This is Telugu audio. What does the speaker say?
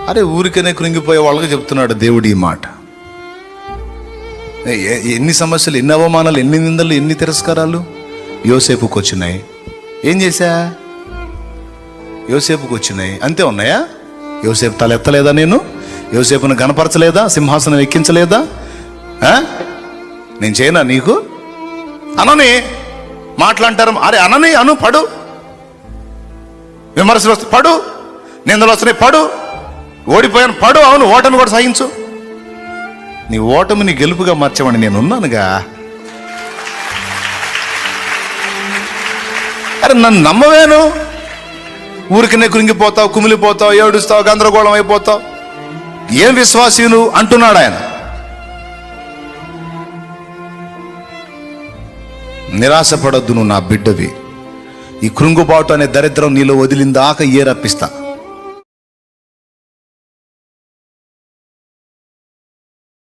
అరే ఊరికనే కృంగిపోయే వాళ్ళకి చెప్తున్నాడు దేవుడు ఈ మాట. ఎన్ని సమస్యలు, ఎన్ని అవమానాలు, ఎన్ని నిందలు, ఎన్ని తిరస్కారాలు యోసేపుకు వచ్చినాయి. ఏం చేశా? యోసేపుకు వచ్చినాయి, అంతే ఉన్నాయా? యోసేపు తల ఎత్తలేదా? నేను యోసేపును గణపరచలేదా? సింహాసనం ఎక్కించలేదా? నేను చేయనా నీకు? అనని మాట్లాంటారు. అరే అనని అను, పడు. విమర్శలు వస్తాయి, పడు. నిందలు వస్తున్నాయి, పడు. ఓడిపోయాను, పడు. అవును, ఓటమి కూడా సహించు. నీ ఓటమిని గెలుపుగా మార్చమని నేను ఉన్నానుగా. అరే నన్ను నమ్మవేను? ఊరికనే కృంగిపోతావు, కుమిలిపోతావు, ఏడుస్తావు, గందరగోళం అయిపోతావు. ఏం విశ్వాసీను అంటున్నాడు ఆయన. నిరాశపడొద్దు, నువ్వు నా బిడ్డవి. ఈ కృంగుబాటు అనే దరిద్రం నీలో వదిలిందాక రప్పిస్తా.